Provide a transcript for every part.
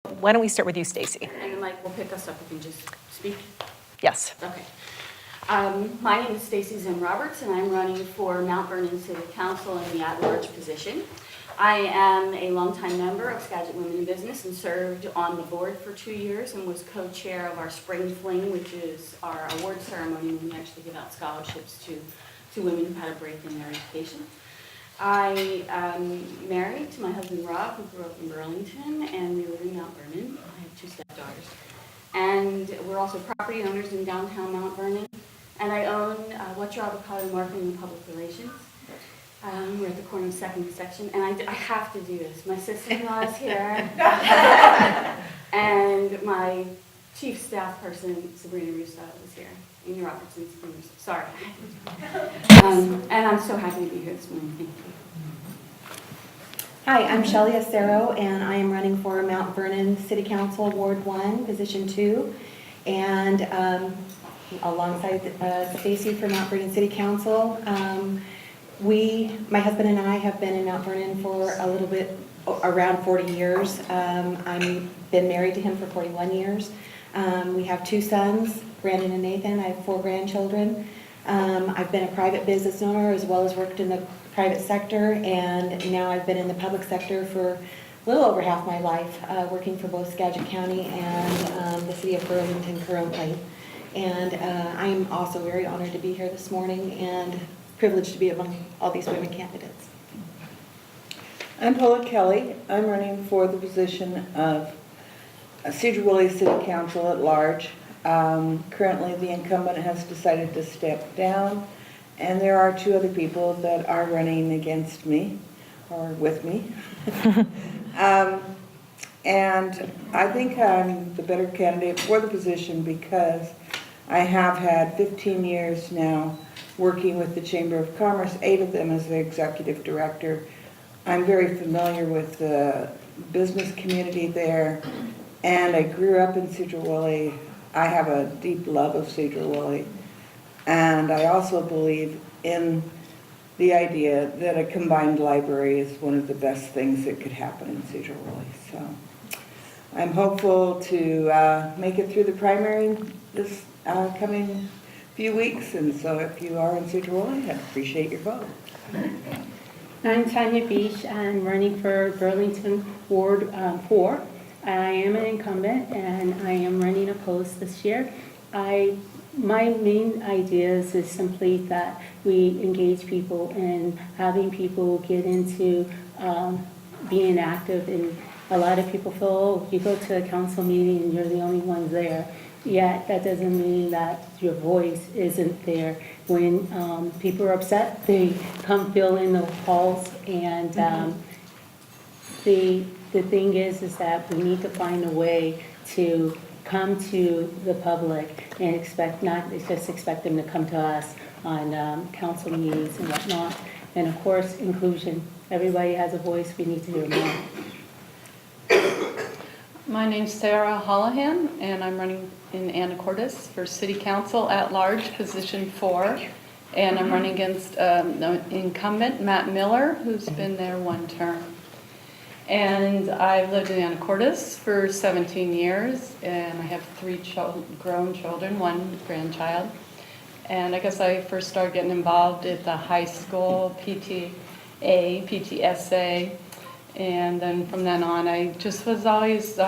why don't we start with you, Stacy? And the mic will pick us up if you just speak. Yes. Okay. My name is Stacy Zim Roberts, and I'm running for Mount Vernon City Council in the at-large position. I am a longtime member of Skagit Women in Business and served on the board for 2 years and was co-chair of our Spring Fling, which is our award ceremony when we actually give out scholarships to women who've had a break in their education. I am married to my husband Rob, who grew up in Burlington, and we live in Mount Vernon. I have 2 stepdaughters. And we're also property owners in downtown Mount Vernon. And I own What's Your Avocado Marketing and Public Relations. We're at the corner of 2nd Section, and I have to do this. My sister-in-law is here, and my chief staff person, Sabrina Russo, is here. Amy Robertson, Sabrina Russo. Sorry. And I'm so happy to be here this morning. Thank you. Hi, I'm Shelley Acero, and I am running for Mount Vernon City Council, Ward 1, Position 2. And alongside Stacy for Mount Vernon City Council, my husband and I have been in Mount Vernon for a little bit, around 40 years. I've been married to him for 41 years. We have 2 sons, Brandon and Nathan. I have 4 grandchildren. I've been a private business owner as well as worked in the private sector, and now I've been in the public sector for a little over half my life, working for both Skagit County and the city of Burlington currently. And I'm also very honored to be here this morning and privileged to be among all these women candidates. I'm Paula Kelly. I'm running for the position of Cedar Woolley City Council at large. Currently, the incumbent has decided to step down, and there are 2 other people that are running against me, or with me. And I think I'm the better candidate for the position because I have had 15 years now working with the Chamber of Commerce, 8 of them as the executive director. I'm very familiar with the business community there, and I grew up in Cedar Woolley. I have a deep love of Cedar Woolley, and I also believe in the idea that a combined library is one of the best things that could happen in Cedar Woolley. So I'm hopeful to make it through the primary this coming few weeks, and so if you are in Cedar Woolley, I appreciate your vote. I'm Tanya Beach. I'm running for Burlington Ward 4. I am an incumbent, and I am running a post this year. My main ideas is simply that we engage people in having people get into being active. And a lot of people feel, oh, you go to a council meeting and you're the only one there. Yet that doesn't mean that your voice isn't there. When people are upset, they come fill in the halls, and the thing is that we need to find a way to come to the public and not just expect them to come to us on council meetings and whatnot. And of course, inclusion. Everybody has a voice. We need to hear more. My name's Sarah Hollahan, and I'm running in Anacortes for City Council at large, position 4. And I'm running against the incumbent, Matt Miller, who's been there 1 term. And I've lived in Anacortes for 17 years, and I have 3 grown children, 1 grandchild. And I guess I first started getting involved at the high school, PTSA, and then from then on, I just was always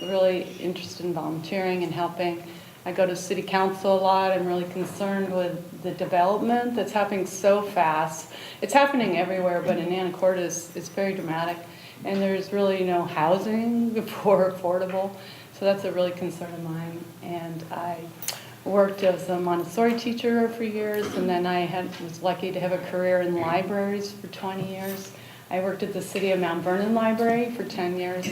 really interested in volunteering and helping. I go to city council a lot. I'm really concerned with the development that's happening so fast. It's happening everywhere, but in Anacortes, it's very dramatic. And there's really no housing for affordable. So that's a really concern of mine. And I worked as a Montessori teacher for years, and then I was lucky to have a career in libraries for 20 years. I worked at the City of Mount Vernon Library for 10 years.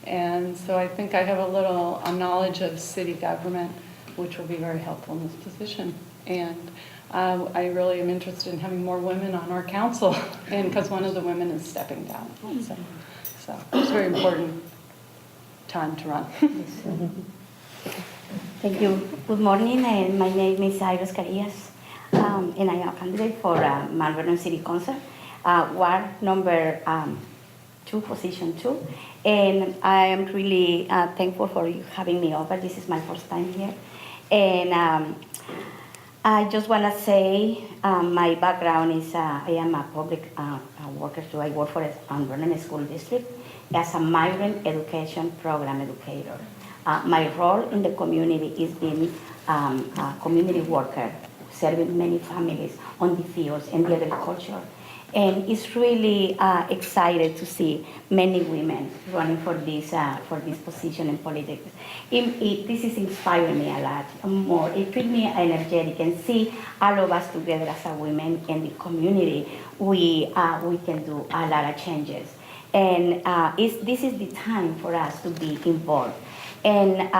And so I think I have a knowledge of city government, which will be very helpful in this position. And I really am interested in having more women on our council, and because one of the women is stepping down. So it's a very important time to run. Thank you. Good morning, and my name is Iris Carillas, and I am a candidate for Mount Vernon City Council, Ward number position 2. And I am really thankful for you having me over. This is my first time here. And I just want to say my background is I am a public worker, so I work for Vernon School District as a migrant education program educator. My role in the community is being a community worker, serving many families on the fields and the agriculture. And it's really excited to see many women running for this position in politics. This is inspiring me a lot more. It feels me energetic and see all of us together as a women in the community. We can do a lot of changes. And this is the time for us to be involved. And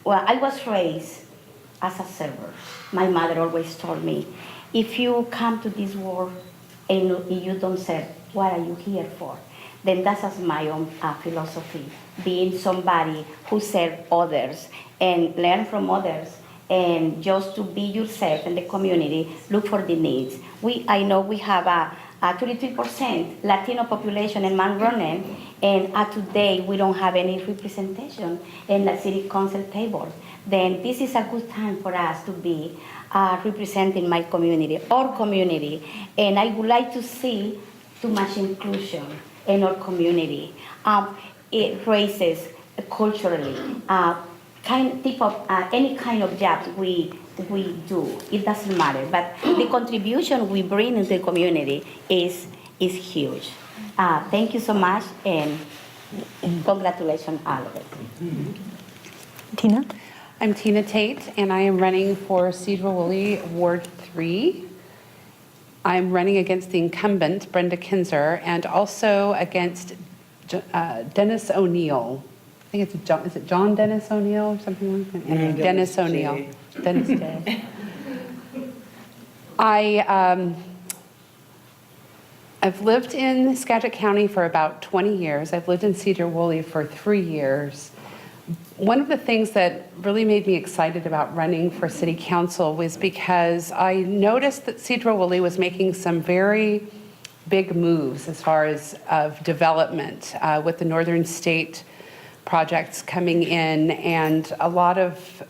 well, I was raised as a server. My mother always told me, if you come to this world and you don't serve, what are you here for? Then that's my own philosophy, being somebody who serves others and learn from others, and just to be yourself in the community, look for the needs. I know we have a 33% Latino population in Mount Vernon, and today we don't have any representation in the city council table. Then this is a good time for us to be representing my community, our community, and I would like to see too much inclusion in our community. Races, culturally, any kind of jobs we do, it doesn't matter. But the contribution we bring into the community is huge. Thank you so much, and congratulations all of it. Tina? I'm Tina Tate, and I am running for Cedar Woolley, Ward 3. I'm running against the incumbent, Brenda Kinzer, and also against Dennis O'Neill. I think it's John, is it John Dennis O'Neill or something like that? Anyway, Dennis O'Neill. J. Dennis J. I've lived in Skagit County for about 20 years. I've lived in Cedar Woolley for 3 years. One of the things that really made me excited about running for city council was because I noticed that Cedar Woolley was making some very big moves as far as of development with the Northern State projects coming in, and a lot of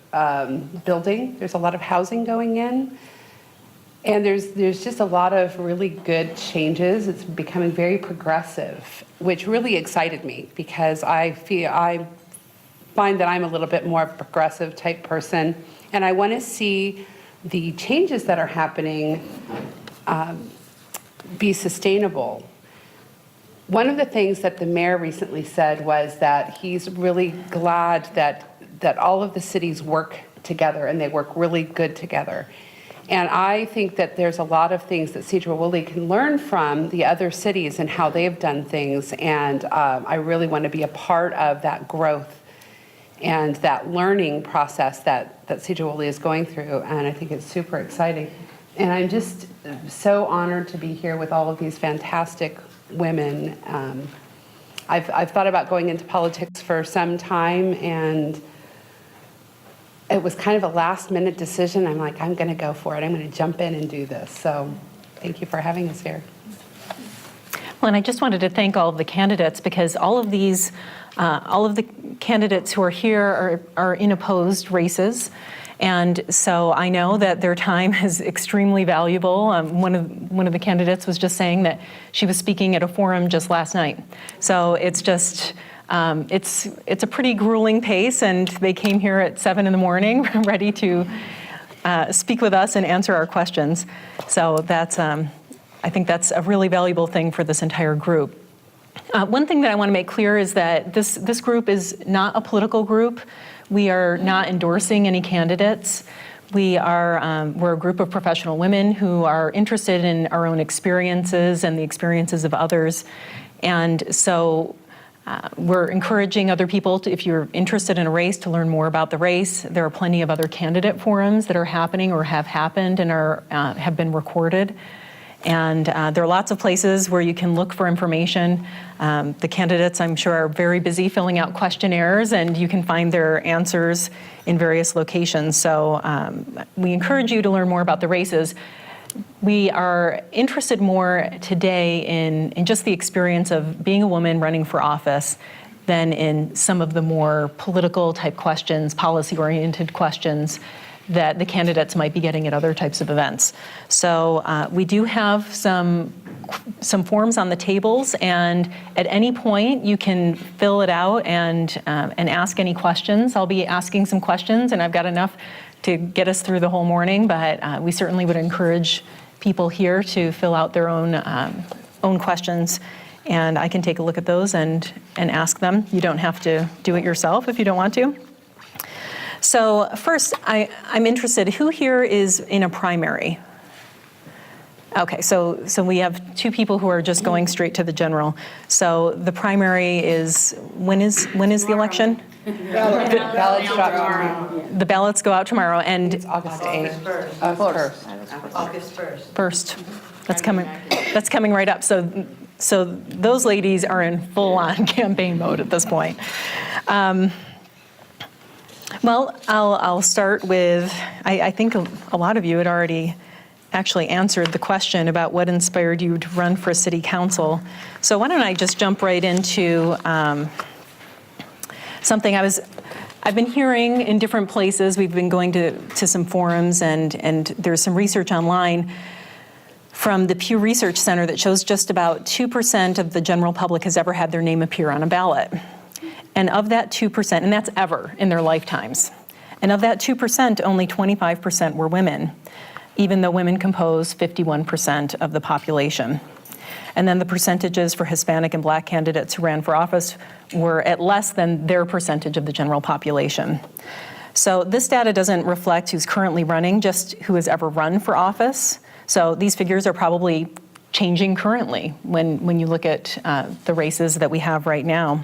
building. There's a lot of housing going in. And there's just a lot of really good changes. It's becoming very progressive, which really excited me because I find that I'm a little bit more of a progressive type person, and I want to see the changes that are happening be sustainable. One of the things that the mayor recently said was that he's really glad that all of the cities work together and they work really good together. And I think that there's a lot of things that Cedar Woolley can learn from the other cities and how they've done things, and I really want to be a part of that growth and that learning process that Cedar Woolley is going through, and I think it's super exciting. And I'm just so honored to be here with all of these fantastic women. I've thought about going into politics for some time, and it was kind of a last-minute decision. I'm like, I'm going to go for it. I'm going to jump in and do this. So thank you for having us here. Well, and I just wanted to thank all of the candidates, because all of the candidates who are here are in opposed races. And so I know that their time is extremely valuable. One of the candidates was just saying that she was speaking at a forum just last night. So it's just, it's a pretty grueling pace, and they came here at 7 in the morning ready to speak with us and answer our questions. So that's, I think that's a really valuable thing for this entire group. One thing that I want to make clear is that this group is not a political group. We are not endorsing any candidates. We're a group of professional women who are interested in our own experiences and the experiences of others. And so we're encouraging other people to, if you're interested in a race, to learn more about the race. There are plenty of other candidate forums that are happening or have happened and have been recorded. And there are lots of places where you can look for information. The candidates, I'm sure, are very busy filling out questionnaires, and you can find their answers in various locations. So we encourage you to learn more about the races. we are interested more today in just the experience of being a woman running for office than in some of the more political type questions, policy-oriented questions that the candidates might be getting at other types of events. So we do have some forms on the tables, and at any point you can fill it out and ask any questions. I'll be asking some questions, and I've got enough to get us through the whole morning, but we certainly would encourage people here to fill out their own questions, and I can take a look at those and ask them. You don't have to do it yourself if you don't want to. So first, I'm interested, who here is in a primary? Okay, so we have two people who are just going straight to the general. So the primary is, when is the election? Ballots drop tomorrow. The ballots go out tomorrow, and It's August 8th. August 1st. first. That's coming right up. So those ladies are in full-on campaign mode at this point. Well, I'll start with, I think a lot of you had already actually answered the question about what inspired you to run for city council. So why don't I just jump right into something I've been hearing in different places. We've been going to some forums, and there's some research online from the Pew Research Center that shows just about 2% of the general public has ever had their name appear on a ballot. And of that 2%, and that's ever in their lifetimes, and of that 2%, only 25% were women, even though women compose 51% of the population. And then the percentages for Hispanic and Black candidates who ran for office were at less than their percentage of the general population. So this data doesn't reflect who's currently running, just who has ever run for office. So these figures are probably changing currently when you look at the races that we have right now.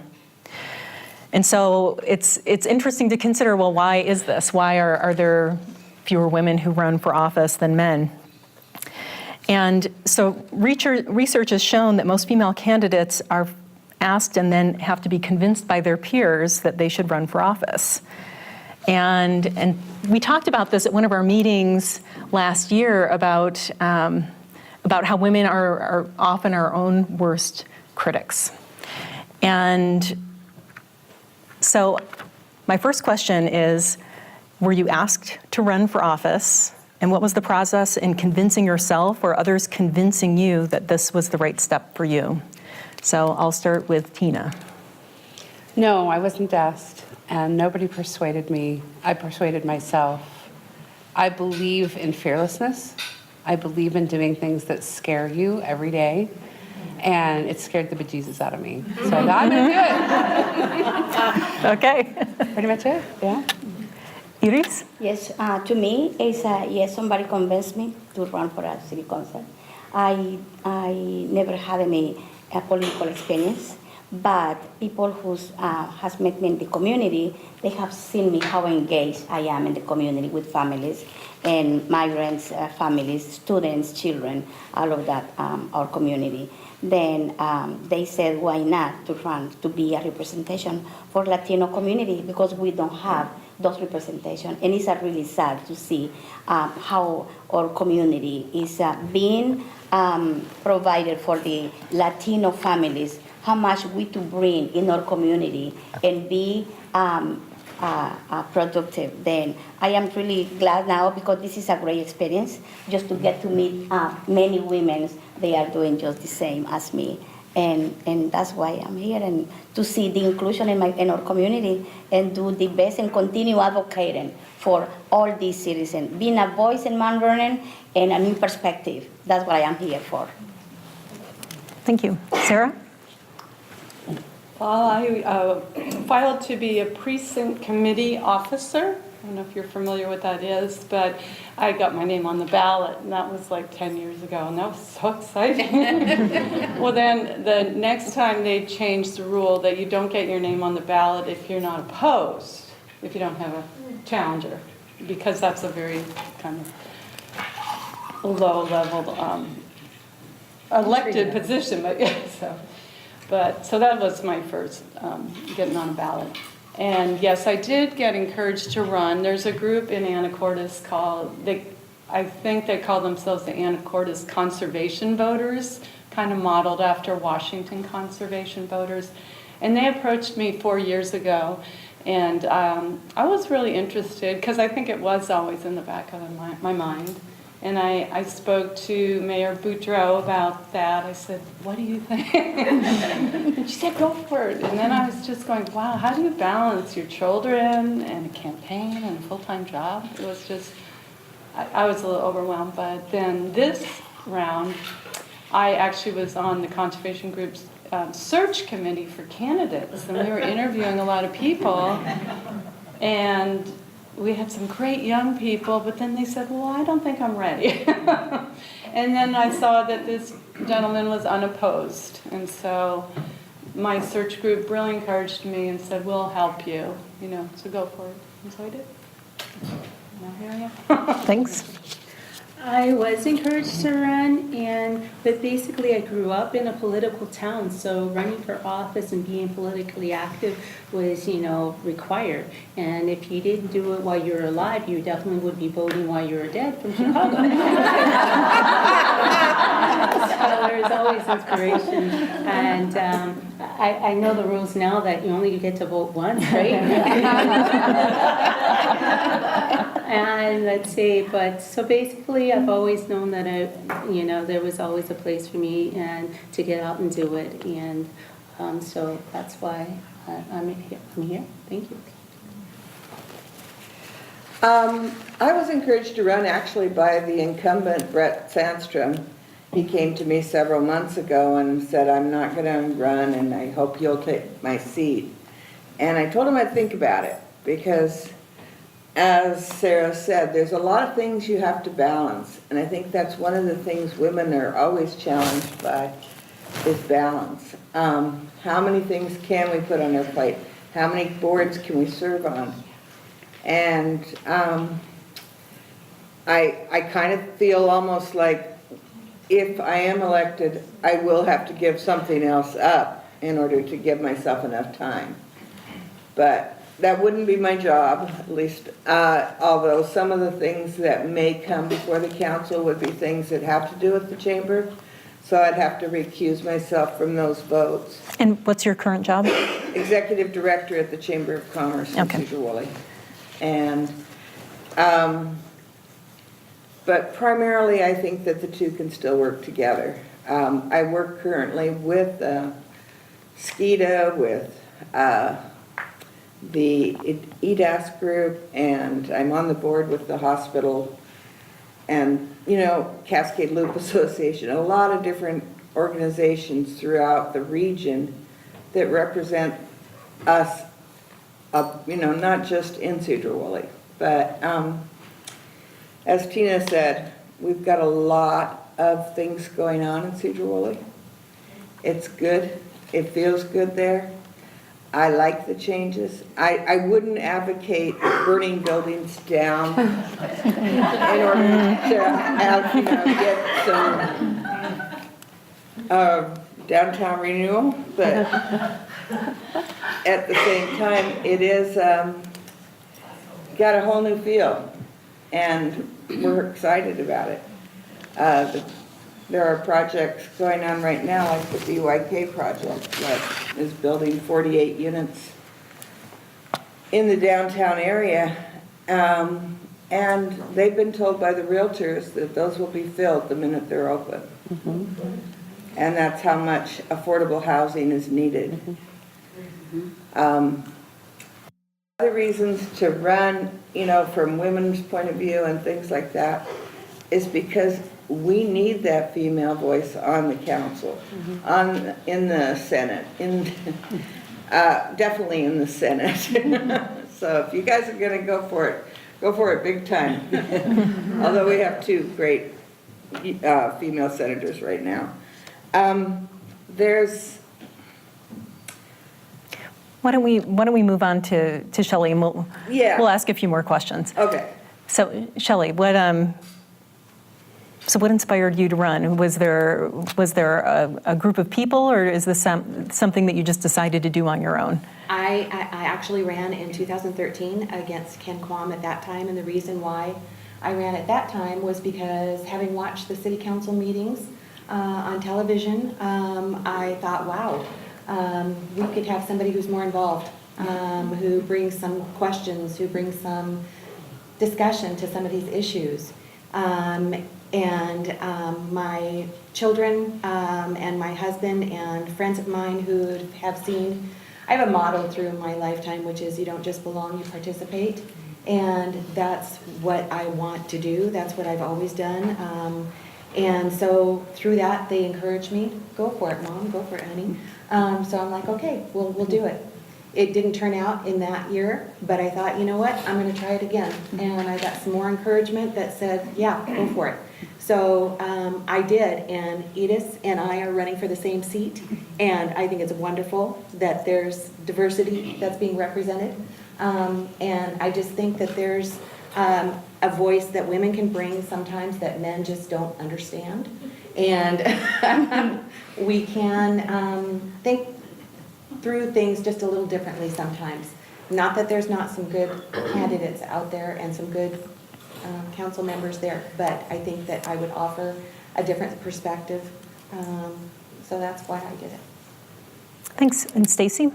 And so it's interesting to consider, well, why is this? Why are there fewer women who run for office than men? And so research has shown that most female candidates are asked and then have to be convinced by their peers that they should run for office. And we talked about this at one of our meetings last year about how women are often our own worst critics. And so my first question is, were you asked to run for office? And what was the process in convincing yourself or others convincing you that this was the right step for you? So I'll start with Tina. No, I wasn't asked, and nobody persuaded me. I persuaded myself. I believe in fearlessness. I believe in doing things that scare you every day, and it scared the bejesus out of me. So I thought, I'm going to do it. Okay. Pretty much it, yeah. Yes, to me, it's yes, somebody convinced me to run for a city council. I never had any political experience, but people who has met me in the community, they have seen me how engaged I am in the community with families and migrants, families, students, children, all of that, our community. Then they said, why not to run to be a representation for Latino community, because we don't have those representation. And it's really sad to see how our community is being provided for the Latino families, how much we to bring in our community and be productive. Then I am really glad now, because this is a great experience just to get to meet many women. They are doing just the same as me. And that's why I'm here, and to see the inclusion in our community and do the best and continue advocating for all these citizens, being a voice in Mount Vernon and a new perspective. That's what I am here for. Thank you. Sarah? Well, I filed to be a precinct committee officer. I don't know if you're familiar with that is, but I got my name on the ballot, and that was like 10 years ago, and that was so exciting. Well, then the next time they changed the rule that you don't get your name on the ballot if you're not opposed, if you don't have a challenger, because that's a very kind of low-level elected position. But yeah, so that was my first getting on a ballot. And yes, I did get encouraged to run. There's a group in Anacortes called, I think they call themselves the Anacortes Conservation Voters, kind of modeled after Washington Conservation Voters. And they approached me 4 years ago, and I was really interested because I think it was always in the back of my mind. And I spoke to Mayor Boudreau about that. I said, what do you think? And she said, go for it. And then I was just going, wow, how do you balance your children and a campaign and a full-time job? It was just, I was a little overwhelmed. But then this round, I actually was on the Conservation Group's search committee for candidates, and we were interviewing a lot of people, and we had some great young people, but then they said, well, I don't think I'm ready. And then I saw that this gentleman was unopposed, and so my search group really encouraged me and said, we'll help you, so go for it. And so I did. Now here I am. Thanks. I was encouraged to run, but basically I grew up in a political town, so running for office and being politically active was, required. And if you didn't do it while you were alive, you definitely would be voting while you were dead from Chicago. So there's always inspiration. And I know the rules now that you only get to vote once, right? And let's see, but so basically I've always known that there was always a place for me and to get out and do it. And so that's why I'm here. Thank you. I was encouraged to run actually by the incumbent, Brett Sandstrom. He came to me several months ago and said, I'm not going to run and I hope you'll take my seat. And I told him I'd think about it because, as Sarah said, there's a lot of things you have to balance. And I think that's one of the things women are always challenged by is balance. How many things can we put on our plate? How many boards can we serve on? And I kind of feel almost like if I am elected, I will have to give something else up in order to give myself enough time. But that wouldn't be my job, at least, although some of the things that may come before the council would be things that have to do with the chamber. So I'd have to recuse myself from those votes. And what's your current job? Executive Director at the Chamber of Commerce in Cedar Woolley. And, but primarily I think that the two can still work together. I work currently with SKIDA, with the EDAS group, and I'm on the board with the hospital and, Cascade Loop Association, a lot of different organizations throughout the region that represent us, not just in Cedar Woolley. But as Tina said, we've got a lot of things going on in Cedar Woolley. It's good. It feels good there. I like the changes. I wouldn't advocate burning buildings down in order to have, get some downtown renewal, but at the same time, it is got a whole new feel, and we're excited about it. There are projects going on right now, like the BYK project that is building 48 units in the downtown area. And they've been told by the realtors that those will be filled the minute they're open. Mm-hmm. And that's how much affordable housing is needed. Mm-hmm. Other reasons to run, from women's point of view and things like that, is because we need that female voice on the council, in the Senate, definitely in the Senate. So if you guys are going to go for it big time. Although we have two great female senators right now. Why don't we move on to Shelley, and we'll ask a few more questions. Okay. So Shelley, what inspired you to run? Was there a group of people, or is this something that you just decided to do on your own? I actually ran in 2013 against Ken Kwam at that time, and the reason why I ran at that time was because having watched the city council meetings on television, I thought, wow, we could have somebody who's more involved, who brings some questions, who brings some discussion to some of these issues. My children and my husband and friends of mine who have seen, I have a motto through my lifetime, which is you don't just belong, you participate. And that's what I want to do. That's what I've always done. And so through that, they encouraged me, go for it, Mom, go for it, honey. So I'm like, okay, we'll do it. It didn't turn out in that year, but I thought, you know what, I'm going to try it again. And I got some more encouragement that said, yeah, go for it. So I did, and Edith and I are running for the same seat, and I think it's wonderful that there's diversity that's being represented. And I just think that there's a voice that women can bring sometimes that men just don't understand. And we can think through things just a little differently sometimes. Not that there's not some good candidates out there and some good council members there, but I think that I would offer a different perspective. So that's why I did it. Thanks. And Stacy?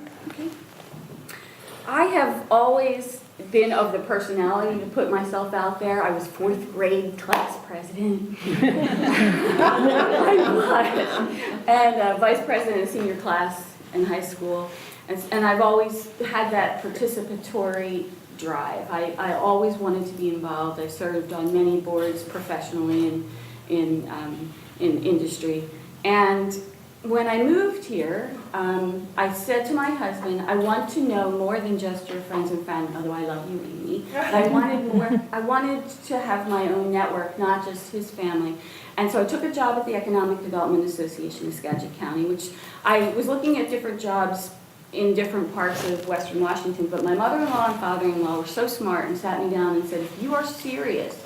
I have always been of the personality to put myself out there. I was 4th grade class president. I was. And vice president of senior class in high school. And I've always had that participatory drive. I always wanted to be involved. I served on many boards professionally in industry. And when I moved here, I said to my husband, I want to know more than just your friends and family, although I love you, Amy. But I wanted more. I wanted to have my own network, not just his family. And so I took a job at the Economic Development Association of Skagit County, which I was looking at different jobs in different parts of Western Washington, but my mother-in-law and father-in-law were so smart and sat me down and said, if you are serious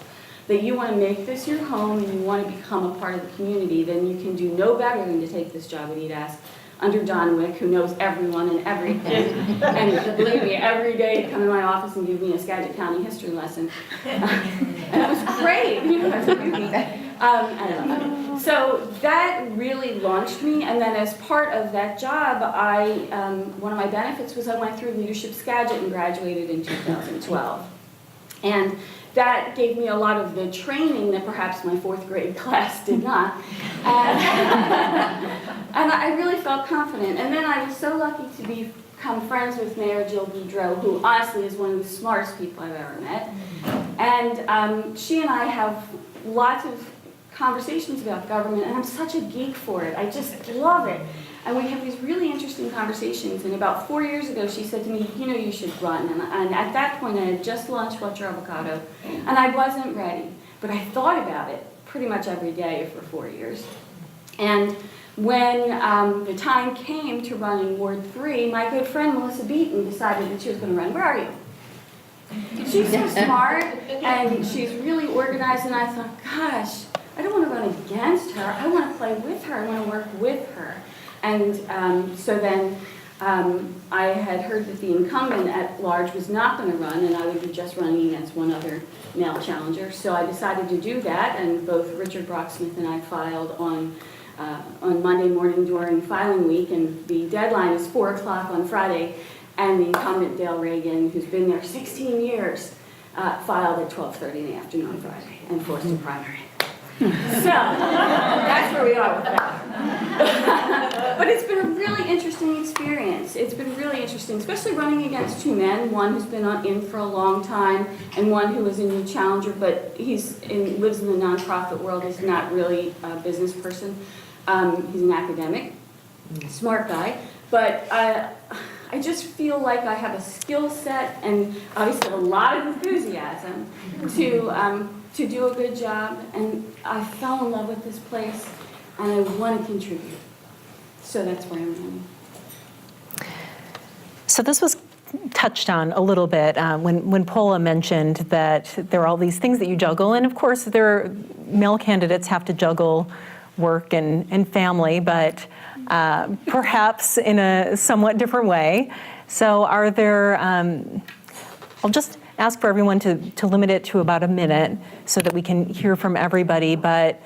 that you want to make this your home and you want to become a part of the community, then you can do no better than to take this job at EDAS under Don Wick, who knows everyone and everything. And believe me, every day he'd come to my office and give me a Skagit County history lesson. And it was great. You know, so that really launched me. And then as part of that job, one of my benefits was I went through Leadership Skagit and graduated in 2012. And that gave me a lot of the training that perhaps my 4th grade class did not. And I really felt confident. And then I was so lucky to become friends with Mayor Jill Boudreau, who honestly is one of the smartest people I've ever met. And she and I have lots of conversations about government, and I'm such a geek for it. I just love it. And we have these really interesting conversations. And about 4 years ago, she said to me, you know, you should run. And at that point, I had just launched What's Your Avocado, and I wasn't ready. But I thought about it pretty much every day for 4 years. And when the time came to run in Ward 3, my good friend Melissa Beaton decided that she was going to run. Where are you? She's so smart, and she's really organized, and I thought, gosh, I don't want to run against her. I want to play with her. I want to work with her. And so then I had heard that the incumbent at large was not going to run, and I would be just running against one other male challenger. So I decided to do that, and both Richard Brocksmith and I filed on Monday morning during filing week, and the deadline is 4 o'clock on Friday, and the incumbent, Dale Reagan, who's been there 16 years, filed at 12:30 in the afternoon on Friday and forced a primary. So that's where we are with that. But it's been a really interesting experience. It's been really interesting, especially running against 2 men, one who's been in for a long time and one who is a new challenger, but lives in the nonprofit world. He's not really a business person. He's an academic, smart guy, but I just feel like I have a skill set and obviously a lot of enthusiasm to do a good job, and I fell in love with this place, and I want to contribute. So that's where I'm running. So this was touched on a little bit when Paula mentioned that there are all these things that you juggle, and of course male candidates have to juggle work and family, but perhaps in a somewhat different way. So are there, I'll just ask for everyone to limit it to about a minute so that we can hear from everybody, but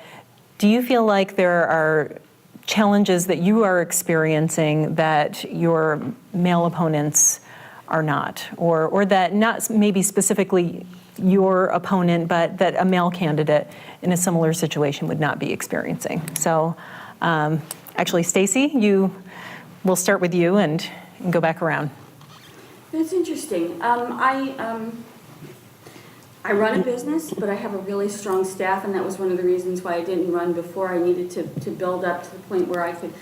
do you feel like there are challenges that you are experiencing that your male opponents are not, or that not maybe specifically your opponent, but that a male candidate in a similar situation would not be experiencing? So actually, Stacy, we'll start with you and go back around. That's interesting. I run a business, but I have a really strong staff, and that was one of the reasons why I didn't run before. I needed to build up to the point where I could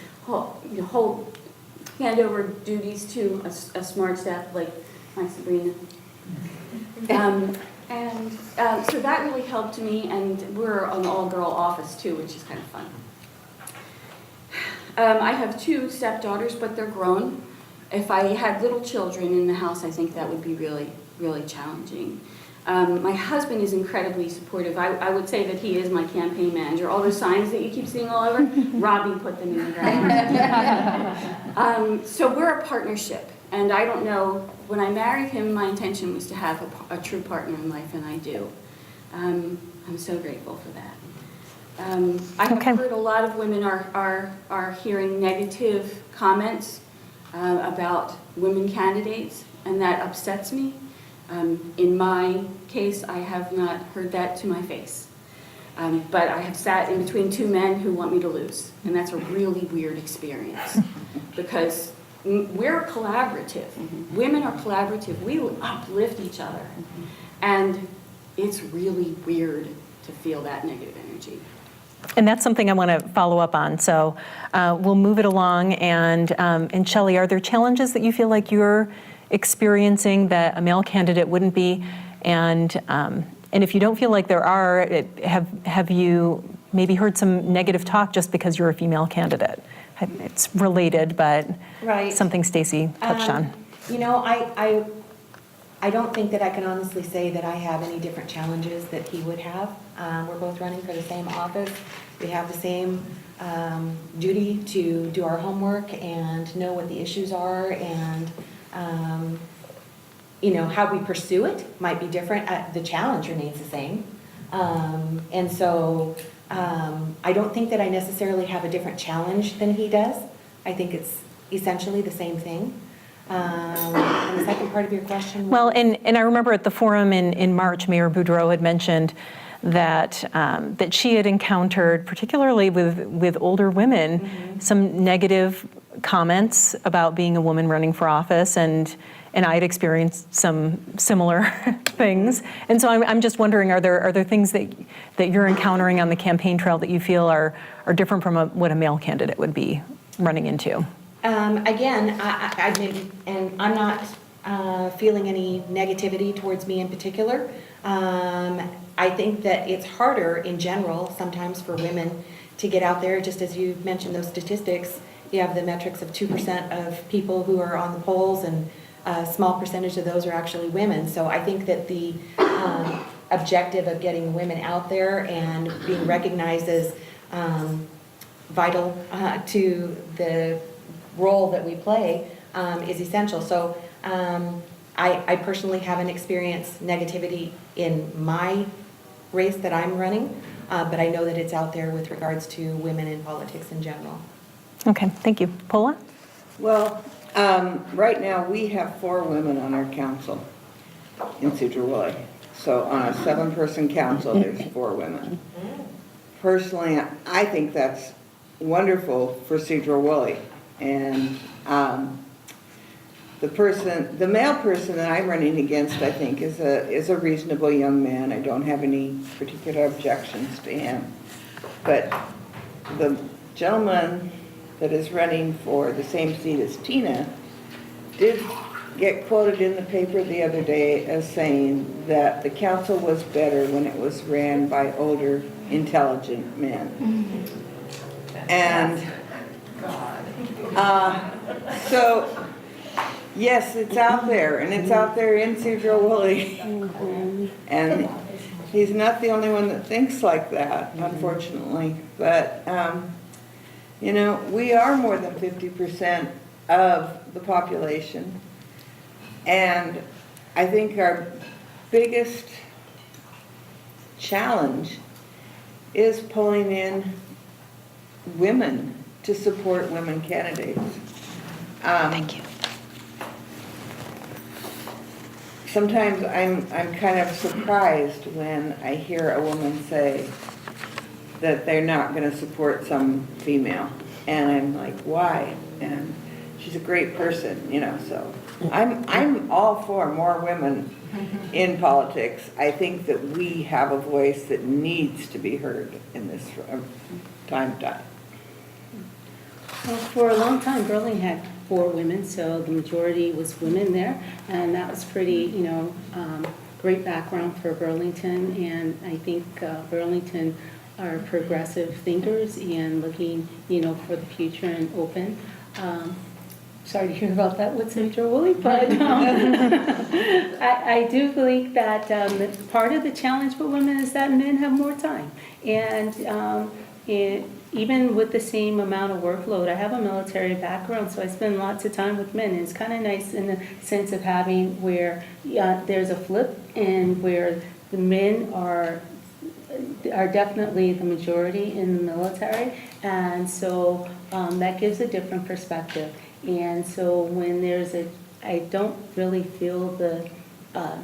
hand over duties to a smart staff like my Sabrina. So that really helped me, and we're an all-girl office too, which is kind of fun. I have 2 stepdaughters, but they're grown. If I had little children in the house, I think that would be really, really challenging. My husband is incredibly supportive. I would say that he is my campaign manager. All those signs that you keep seeing all over, Robbie put them in the ground. So we're a partnership. And I don't know, when I married him, my intention was to have a true partner in life, and I do. I'm so grateful for that. I have heard a lot of women are hearing negative comments about women candidates, and that upsets me. In my case, I have not heard that to my face. But I have sat in between 2 men who want me to lose, and that's a really weird experience because we're collaborative. Women are collaborative. We uplift each other. And it's really weird to feel that negative energy. And that's something I want to follow up on. So we'll move it along. And Shelley, are there challenges that you feel like you're experiencing that a male candidate wouldn't be? And if you don't feel like there are, have you maybe heard some negative talk just because you're a female candidate? It's related, but Right. something Stacy touched on. You know, I don't think that I can honestly say that I have any different challenges that he would have. We're both running for the same office. We have the same duty to do our homework and know what the issues are, and you know, how we pursue it might be different. The challenge remains the same. And so I don't think that I necessarily have a different challenge than he does. I think it's essentially the same thing. And the second part of your question was? Well, and I remember at the forum in March, Mayor Boudreau had mentioned that that she had encountered, particularly with older women, some negative comments about being a woman running for office, and I had experienced some similar things. And so I'm just wondering, are there things that you're encountering on the campaign trail that you feel are different from what a male candidate would be running into? Again, and I'm not feeling any negativity towards me in particular. I think that it's harder in general sometimes for women to get out there. Just as you mentioned those statistics, you have the metrics of 2% of people who are on the polls, and a small percentage of those are actually women. So I think that the objective of getting women out there and being recognized as vital to the role that we play is essential. So I personally haven't experienced negativity in my race that I'm running, but I know that it's out there with regards to women in politics in general. Okay, thank you. Paula? Well, right now we have 4 women on our council in Sedro-Woolley. So on a 7-person council, there's 4 women. Personally, I think that's wonderful for Sedro-Woolley. And the male person that I'm running against, I think, is a reasonable young man. I don't have any particular objections to him. But the gentleman that is running for the same seat as Tina did get quoted in the paper the other day as saying that the council was better when it was ran by older, intelligent men. And so, yes, it's out there, and it's out there in Sedro-Woolley. And he's not the only one that thinks like that, unfortunately. But, you know, we are more than 50% of the population. And I think our biggest challenge is pulling in women to support women candidates. Thank you. Sometimes I'm kind of surprised when I hear a woman say that they're not going to support some female. And I'm like, why? And she's a great person, you know, so I'm all for more women in politics. I think that we have a voice that needs to be heard in this time to time. Well, for a long time, Burlington had 4 women, so the majority was women there, and that was pretty, great background for Burlington, and I think Burlington are progressive thinkers and looking, for the future and open. Sorry to hear about that with Senator Woolley, but I do believe that part of the challenge for women is that men have more time, and even with the same amount of workload, I have a military background, so I spend lots of time with men. And it's kind of nice in the sense of having where there's a flip and where the men are definitely the majority in the military. And so that gives a different perspective. And so when I don't really feel the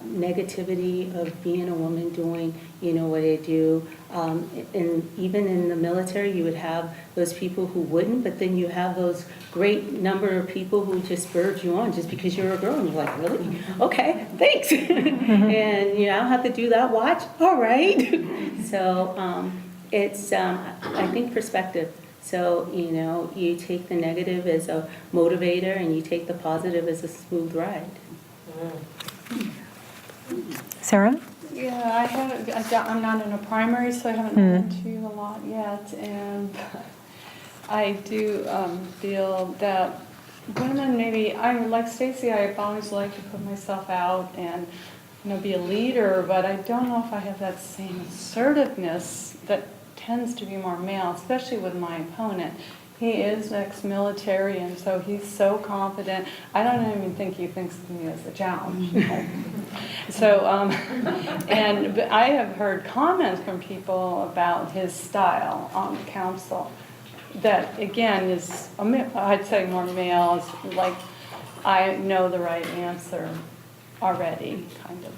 negativity of being a woman doing, what I do. And even in the military, you would have those people who wouldn't, but then you have those great number of people who just spurred you on just because you're a girl. And you're like, really? Okay, thanks. And, I don't have to do that watch. All right. So it's, I think, perspective. So, you take the negative as a motivator and you take the positive as a smooth ride. Sarah? Yeah, I'm not in a primary, so I haven't run into a lot yet. And I do feel that women maybe, like Stacy, I've always liked to put myself out and be a leader, but I don't know if I have that same assertiveness that tends to be more male, especially with my opponent. He is ex-military, and so he's so confident. I don't even think he thinks of me as a challenge. So, but I have heard comments from people about his style on the council that, again, is, I'd say more male. It's like, I know the right answer already, kind of.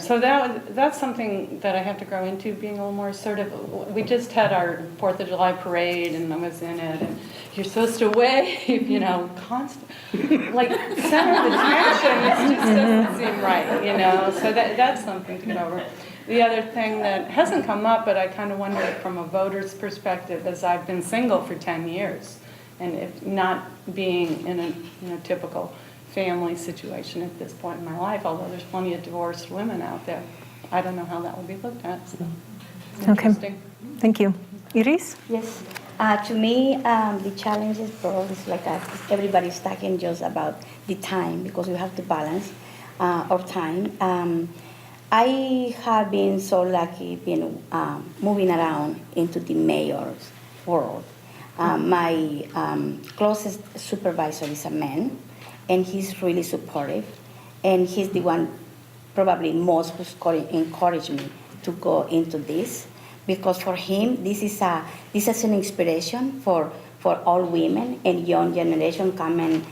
So that's something that I have to grow into, being a little more assertive. We just had our 4th of July parade, and I was in it, and you're supposed to wave, constant, like center of attention. It just doesn't seem right, So that's something to get over. The other thing that hasn't come up, but I kind of wonder from a voter's perspective, is I've been single for 10 years, and if not being in a typical family situation at this point in my life, although there's plenty of divorced women out there. I don't know how that will be looked at. So it's interesting. Thank you. Iris? Yes. To me, the challenge is probably like everybody's talking just about the time, because we have to balance our time. I have been so lucky being moving around into the mayor's world. My closest supervisor is a man, and he's really supportive, and he's the one probably most who's encouraged me to go into this, because for him this is an inspiration for all women and young generation coming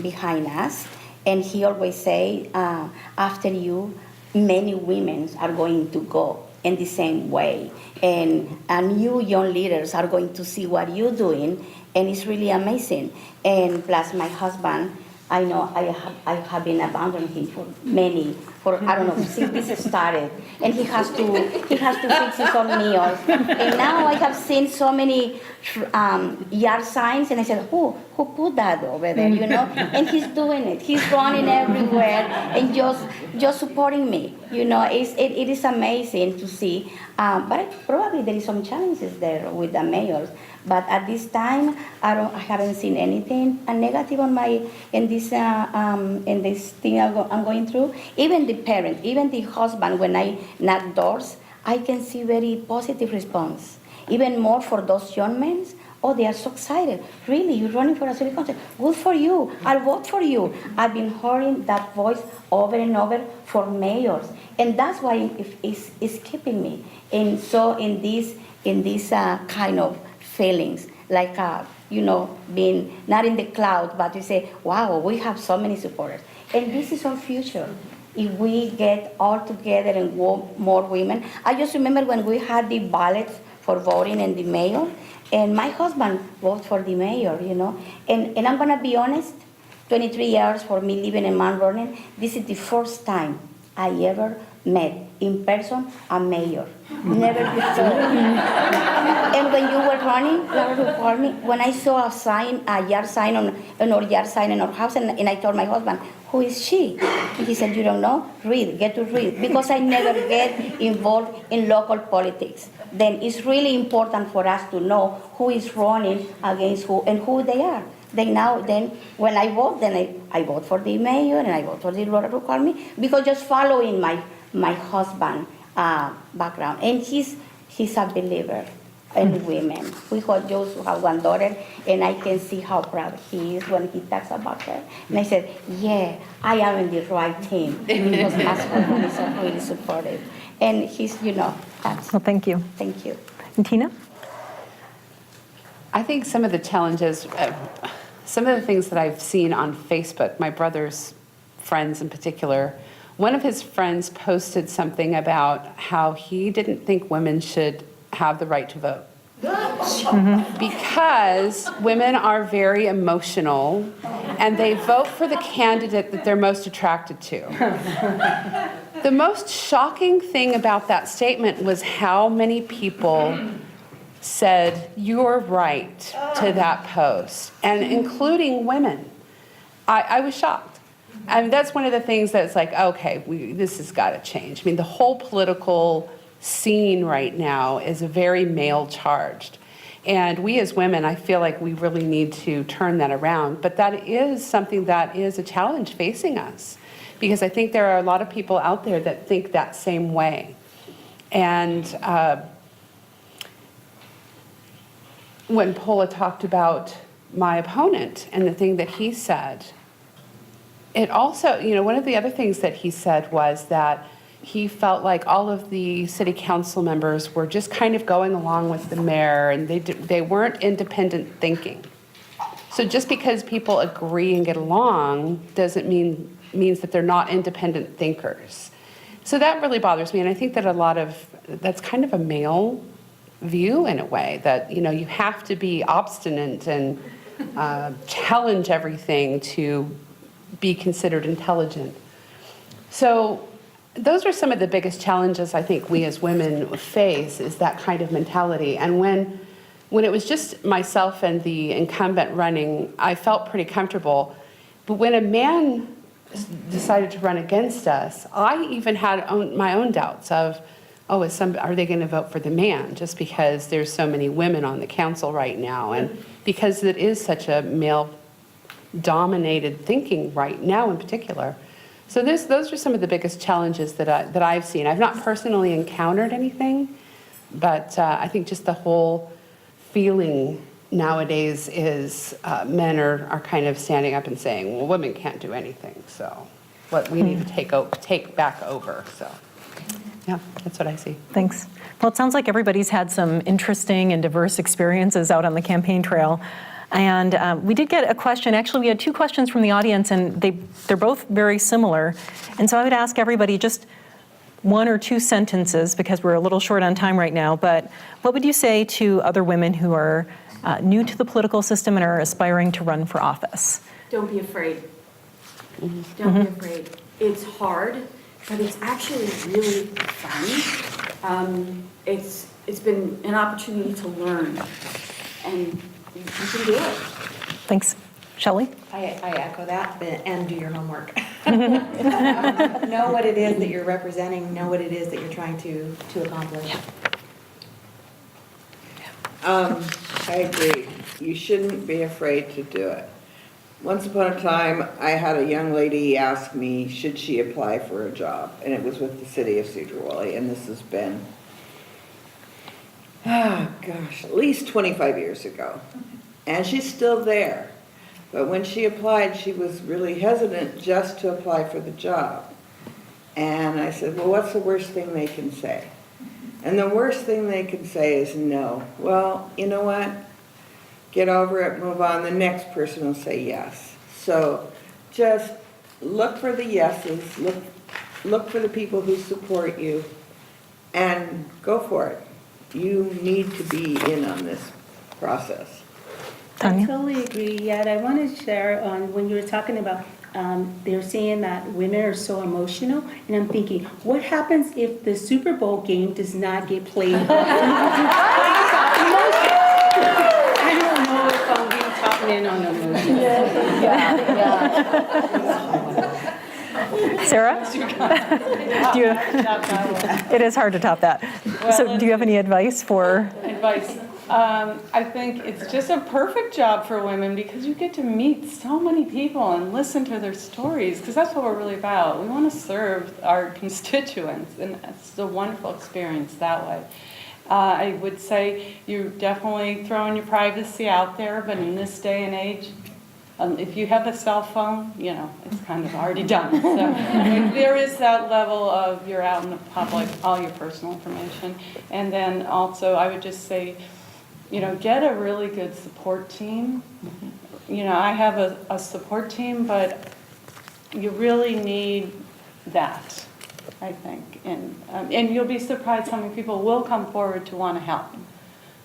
behind us. And he always say, after you, many women are going to go in the same way, and you young leaders are going to see what you're doing, and it's really amazing. And plus my husband, I know I have been abandoning him for I don't know, since this started, and he has to fix his own meals. And now I have seen so many yard signs, and I said, who put that over there, And he's doing it. He's running everywhere and just supporting me. It is amazing to see. But probably there is some challenges there with the mayors. But at this time, I haven't seen anything negative in this thing I'm going through. Even the parent, even the husband, when I knock doors, I can see very positive response. Even more for those young men oh, they are so excited. Really, you're running for a city council? Good for you. I'll vote for you. I've been hearing that voice over and over for mayors, and that's why it's keeping me. And so in these kind of feelings, like being not in the cloud, but you say, wow, we have so many supporters, and this is our future. If we get all together and vote more women. I just remember when we had the ballots for voting in the mayor, and my husband voted for the mayor, And I'm gonna be honest, 23 years for me living in Mount Vernon, this is the first time I ever met in person a mayor. Never before. And when you were running, Laura who called me, when I saw a yard sign on our yard sign in our house, and I told my husband, who is she? And he said, you don't know? Read, get to read. Because I never get involved in local politics. Then it's really important for us to know who is running against who and who they are. Then when I vote, I vote for the mayor and I vote for the Laura who called me, because just following my husband background. And he's a believer in women. We just have one daughter, and I can see how proud he is when he talks about her. And I said, yeah, I am in the right team, because my husband is really supportive. And he's, that's. Well, thank you. Thank you. And Tina? I think some of the challenges, some of the things that I've seen on Facebook, my brother's friends in particular, one of his friends posted something about how he didn't think women should have the right to vote. Because women are very emotional and they vote for the candidate that they're most attracted to. The most shocking thing about that statement was how many people said, you're right, to that post, and including women. I was shocked. I mean, that's one of the things that's like, okay, this has got to change. I mean, the whole political scene right now is very male charged. And we as women, I feel like we really need to turn that around. But that is something that is a challenge facing us, because I think there are a lot of people out there that think that same way. And when Paula talked about my opponent and the thing that he said, it also, one of the other things that he said was that he felt like all of the city council members were just kind of going along with the mayor, and they weren't independent thinking. So just because people agree and get along doesn't means that they're not independent thinkers. So that really bothers me, and I think that that's kind of a male view in a way, that you have to be obstinate and challenge everything to be considered intelligent. So those are some of the biggest challenges I think we as women face, is that kind of mentality. And when it was just myself and the incumbent running, I felt pretty comfortable. But when a man decided to run against us, I even had my own doubts of, are they going to vote for the man just because there's so many women on the council right now, and because it is such a male-dominated thinking right now in particular. So those are some of the biggest challenges that I've seen. I've not personally encountered anything, but I think just the whole feeling nowadays is men are kind of standing up and saying, well, women can't do anything, so what we need to take back over. So yeah, that's what I see. Thanks. Well, it sounds like everybody's had some interesting and diverse experiences out on the campaign trail. And we did get a question. Actually, we had two questions from the audience, and they're both very similar. And so I would ask everybody just one or two sentences, because we're a little short on time right now, but what would you say to other women who are new to the political system and are aspiring to run for office? Don't be afraid. Don't be afraid. It's hard, but it's actually really fun. It's been an opportunity to learn, and you can do it. Thanks. Shelley? I echo that, and do your homework. Know what it is that you're representing, know what it is that you're trying to accomplish. I agree. You shouldn't be afraid to do it. Once upon a time, I had a young lady ask me, should she apply for a job? And it was with the city of Cedar Woolley, and this has been oh gosh, at least 25 years ago. And she's still there. But when she applied, she was really hesitant just to apply for the job. And I said, well, what's the worst thing they can say? And the worst thing they can say is no. Well, you know what? Get over it, move on. The next person will say yes. So just look for the yeses, look for the people who support you, and go for it. You need to be in on this process. I Tanya? totally agree. Yet I want to share on when you were talking about they're saying that women are so emotional, and I'm thinking, what happens if the Super Bowl game does not get played? I don't know if I'm being talking in on emotion. Sarah? Do you, it is hard to top that. So do you have any advice for? Advice. I think it's just a perfect job for women because you get to meet so many people and listen to their stories, because that's what we're really about. We want to serve our constituents, and it's a wonderful experience that way. I would say you're definitely throwing your privacy out there, but in this day and age, if you have a cell phone, you know, it's kind of already done. So there is that level of you're out in the public, all your personal information. And then also I would just say, you know, get a really good support team. You know, I have a support team, but you really need that, I think. And you'll be surprised how many people will come forward to want to help.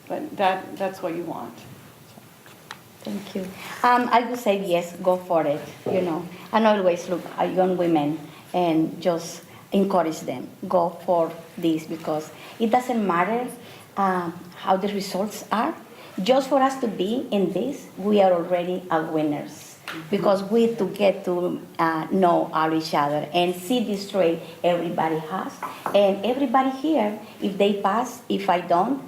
But that's what you want. Thank you. I would say yes, go for it, you know. And always look at young women and just encourage them. Go for this, because it doesn't matter how the results are. Just for us to be in this, we are already winners. Because we to get to know each other and see this trait everybody has. And everybody here, if they pass, if I don't,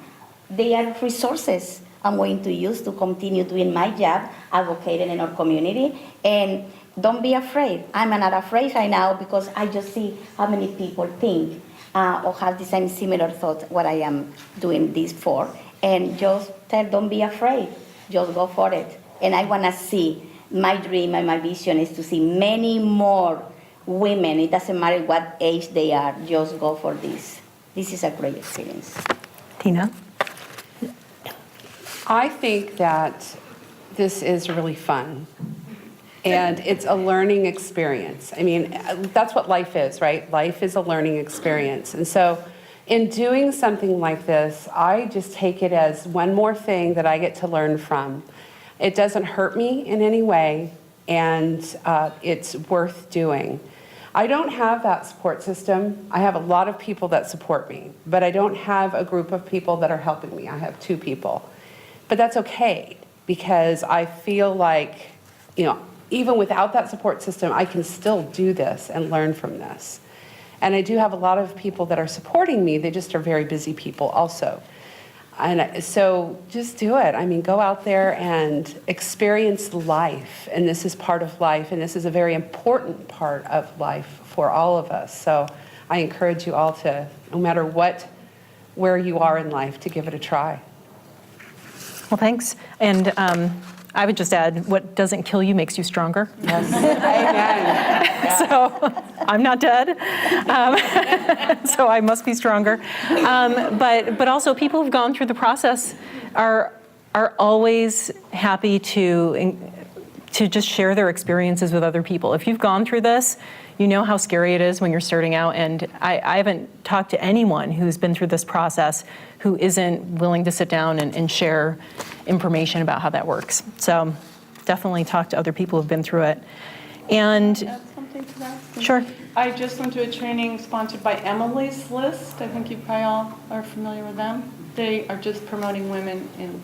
they are resources I'm going to use to continue doing my job, advocating in our community. And don't be afraid. I'm not afraid right now because I just see how many people think or have the same similar thought what I am doing this for. And just tell, don't be afraid. Just go for it. And I want to see, my dream and my vision is to see many more women. It doesn't matter what age they are. Just go for this. This is a great experience. Tina? I think that this is really fun, and it's a learning experience. I mean, that's what life is, right? Life is a learning experience. And so in doing something like this, I just take it as one more thing that I get to learn from. It doesn't hurt me in any way, and it's worth doing. I don't have that support system. I have a lot of people that support me, but I don't have a group of people that are helping me. I have 2 people. But that's okay, because I feel like, you know, even without that support system, I can still do this and learn from this. And I do have a lot of people that are supporting me. They just are very busy people also. And so just do it. I mean, go out there and experience life. And this is part of life. And this is a very important part of life for all of us. So I encourage you all to, no matter where you are in life, to give it a try. Well, thanks. And I would just add, what doesn't kill you makes you stronger. Yes. Amen. So I'm not dead, so I must be stronger. But also, people who've gone through the process are always happy to just share their experiences with other people. If you've gone through this, you know how scary it is when you're starting out. And I haven't talked to anyone who's been through this process who isn't willing to sit down and share information about how that works. So definitely talk to other people who've been through it. And Add something to that? sure. I just went to a training sponsored by Emily's List. I think you probably all are familiar with them. They are just promoting women in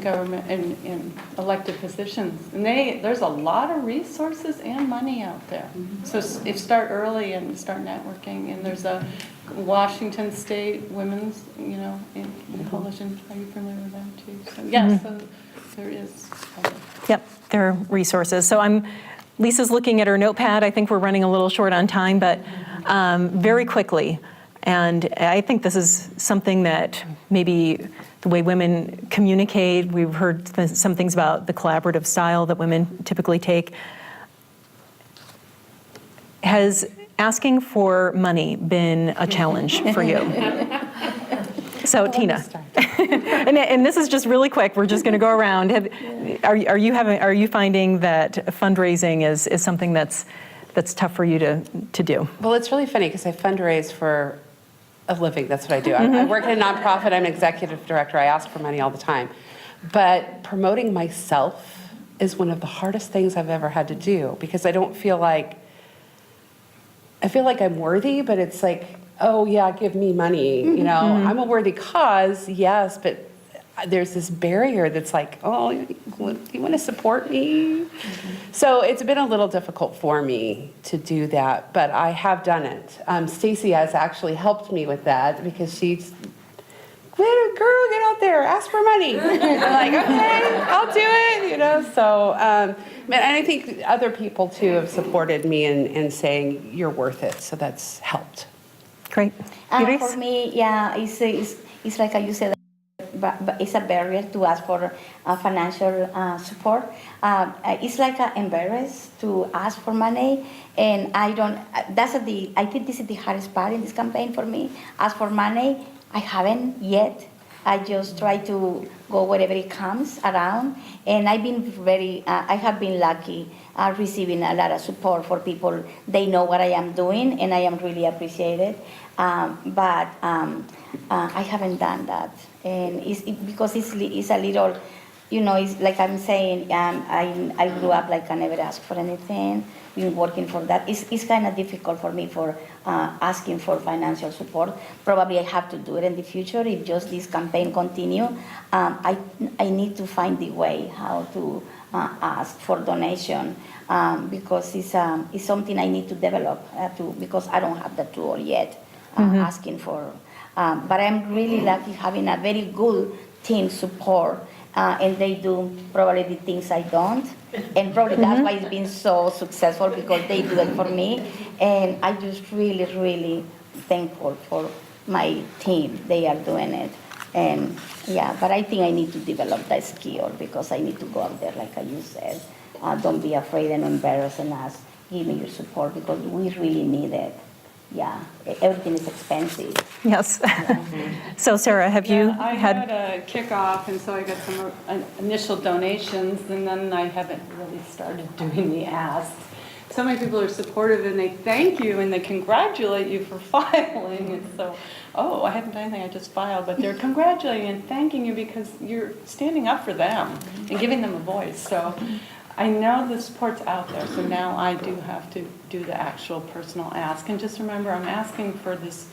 government and in elected positions. And there's a lot of resources and money out there. So if start early and start networking. And there's a Washington State Women's, in Coalition. Are you familiar with them too? So yes, so there is. Yep, there are resources. So Lisa's looking at her notepad. I think we're running a little short on time, but very quickly, And I think this is something that maybe the way women communicate, we've heard some things about the collaborative style that women typically take. Has asking for money been a challenge for you? So Tina, and this is just really quick. We're just going to go around. Are you finding that fundraising is something that's tough for you to do? Well, it's really funny because I fundraise for a living. That's what I do. I work in a nonprofit. I'm an executive director. I ask for money all the time. But promoting myself is one of the hardest things I've ever had to do because I feel like I'm worthy, but it's like, oh yeah, give me money. You know, I'm a worthy cause, yes, but there's this barrier that's like, oh, you want to support me? So it's been a little difficult for me to do that, but I have done it. Stacy has actually helped me with that because she's, girl, get out there, ask for money. I'm like, okay, I'll do it, you know. So, and I think other people too have supported me in saying you're worth it. So that's helped. Great. For me, yeah, it's like you said, but it's a barrier to ask for financial support. It's like embarrassed to ask for money, and I think this is the hardest part in this campaign for me. Ask for money, I haven't yet. I just try to go wherever it comes around, and I have been lucky receiving a lot of support for people. They know what I am doing, and I am really appreciated. But I haven't done that, and because it's a little, you know, it's like I'm saying, I grew up like I never asked for anything, been working for that. It's kind of difficult for me for asking for financial support. Probably I have to do it in the future if just this campaign continue. I need to find the way how to ask for donation because it's something I need to develop because I don't have the tool yet. Asking for, but I'm really lucky having a very good team support, and they do probably the things I don't, and probably that's why it's been so successful because they do it for me, and I just really, really thankful for my team. They are doing it, and yeah, but I think I need to develop that skill because I need to go out there, like you said. Don't be afraid and embarrassed and ask, give me your support because we really need it. Yeah, everything is expensive. Yes. So Sarah, have you I had a kickoff, and so I got some initial donations, and then I haven't really started doing the asks. So many people are supportive, and they thank you, and they congratulate you for filing. And so, I haven't done anything, I just filed, but they're congratulating and thanking you because you're standing up for them and giving them a voice. So I know the support's out there, so now I do have to do the actual personal ask. And just remember, I'm asking for this,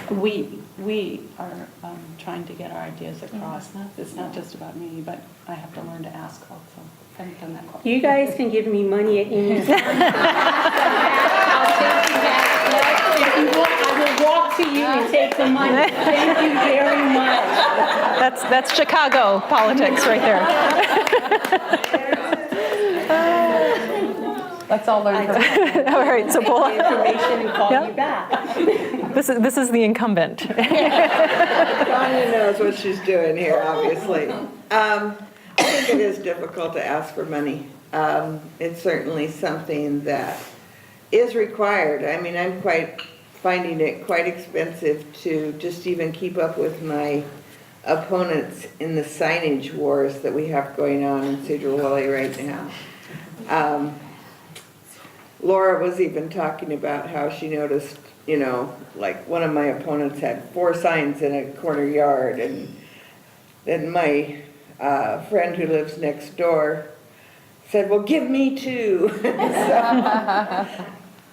we are trying to get our ideas across. It's not just about me, but I have to learn to ask also. I haven't done that quite. You guys can give me money at any time. I'll take you back. If you want, I will walk to you and take the money. Thank you very much. That's Chicago politics right there. Let's all learn from it. All right, so Take the information and call you back. this is the incumbent. Tanya knows what she's doing here, obviously. I think it is difficult to ask for money. It's certainly something that is required. I mean, I'm finding it quite expensive to just even keep up with my opponents in the signage wars that we have going on in Cedar Valley right now. Laura was even talking about how she noticed, you know, like one of my opponents had 4 signs in a corner yard, and then my friend who lives next door said, well, give me 2.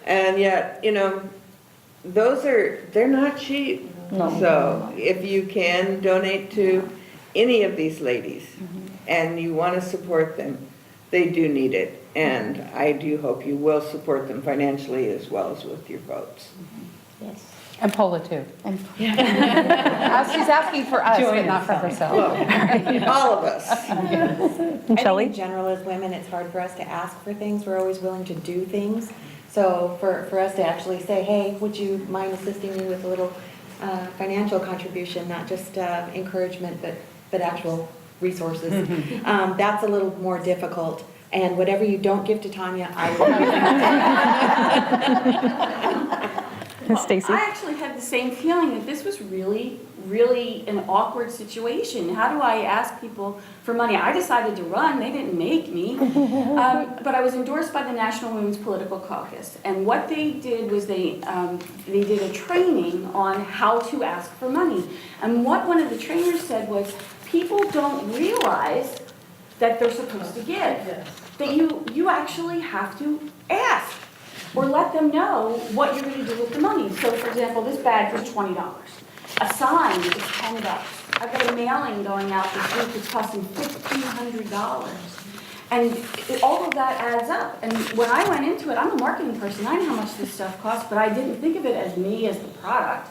And yet, you know, they're not cheap. No. So if you can donate to any of these ladies and you want to support them, they do need it. And I do hope you will support them financially as well as with your votes. Yes. And Paula too. And She's asking for us, but not for herself. All of us. Shelley? I think in general as women, it's hard for us to ask for things. We're always willing to do things. So for us to actually say, hey, would you mind assisting me with a little financial contribution, not just encouragement, but actual resources, that's a little more difficult. And whatever you don't give to Tanya, I will. Stacy? I actually had the same feeling that this was really, really an awkward situation. How do I ask people for money? I decided to run. They didn't make me. But I was endorsed by the National Women's Political Caucus. And what they did was they did a training on how to ask for money. And what one of the trainers said was, people don't realize that they're supposed to give. That you actually have to ask. Or let them know what you're going to do with the money. So, for example, this bag was $20. A sign is $10. I've got a mailing going out this week that's costing $1,500. And all of that adds up. And when I went into it, I'm a marketing person. I know how much this stuff costs, but I didn't think of it as me as the product.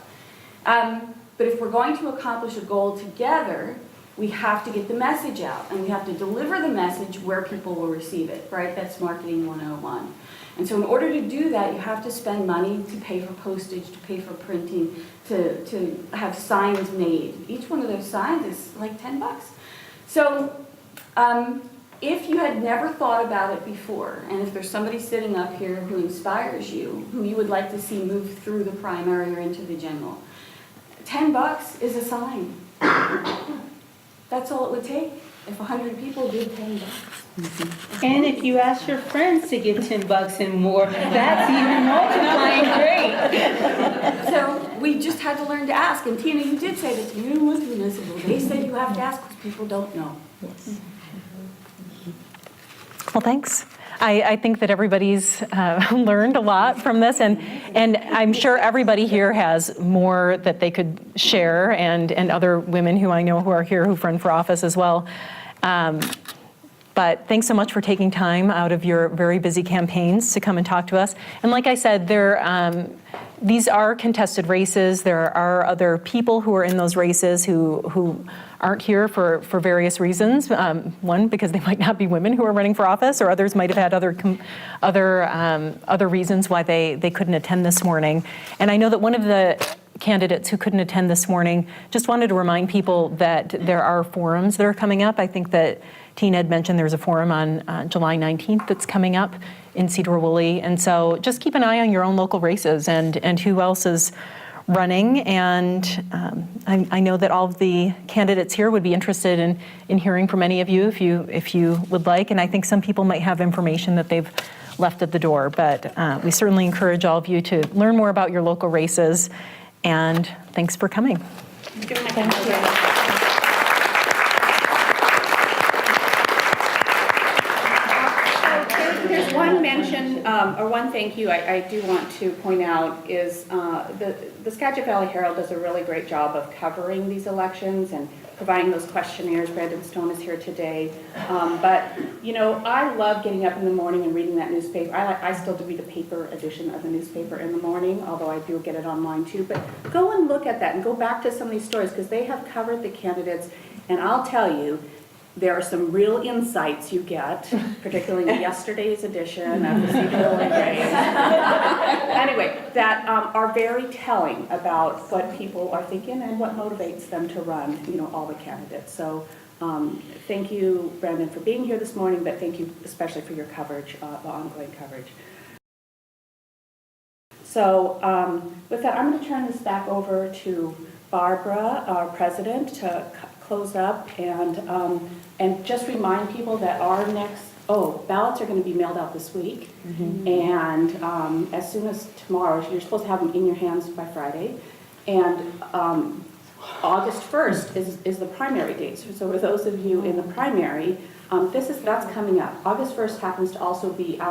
But if we're going to accomplish a goal together, we have to get the message out. And we have to deliver the message where people will receive it, right? That's marketing 101. And so in order to do that, you have to spend money to pay for postage, to pay for printing, to have signs made. Each one of those signs is like $10. So if you had never thought about it before, and if there's somebody sitting up here who inspires you, who you would like to see move through the primary or into the general, $10 is a sign. That's all it would take if 100 people did $10. And if you ask your friends to give $10 and more, that's even multiplying great. So we just had to learn to ask. And Tina, you did say that you was municipal. They said you have to ask because people don't know. Yes. Well, thanks. I think that everybody's learned a lot from this, and I'm sure everybody here has more that they could share, and other women who I know who are here who've run for office as well. But thanks so much for taking time out of your very busy campaigns to come and talk to us. And like I said, these are contested races. There are other people who are in those races who aren't here for various reasons. One, because they might not be women who are running for office, or others might have had other reasons why they couldn't attend this morning. And I know that one of the candidates who couldn't attend this morning just wanted to remind people that there are forums that are coming up. I think that Tina had mentioned there's a forum on July 19th that's coming up in Cedar Woolley. And so just keep an eye on your own local races and who else is running. And I know that all of the candidates here would be interested in hearing from any of you if you would like. And I think some people might have information that they've left at the door. But we certainly encourage all of you to learn more about your local races. And thanks for coming. Thank you. There's one mention, or one thank you I do want to point out is the Skagit Valley Herald does a really great job of covering these elections and providing those questionnaires. Brandon Stone is here today. But, you know, I love getting up in the morning and reading that newspaper. I still do read the paper edition of the newspaper in the morning, although I do get it online too. But go and look at that and go back to some of these stories because they have covered the candidates. And I'll tell you, there are some real insights you get, particularly in yesterday's edition of the Cedar Woolley race. Anyway, that are very telling about what people are thinking and what motivates them to run, you know, all the candidates. So thank you, Brandon, for being here this morning, but thank you especially for your coverage, the ongoing coverage. So with that, I'm going to turn this back over to Barbara, our president, to close up and just remind people that our next, ballots are going to be mailed out this week. And as soon as tomorrow, you're supposed to have them in your hands by Friday. And August 1st is the primary date. So for those of you in the primary, that's coming up. August 1st happens to also be our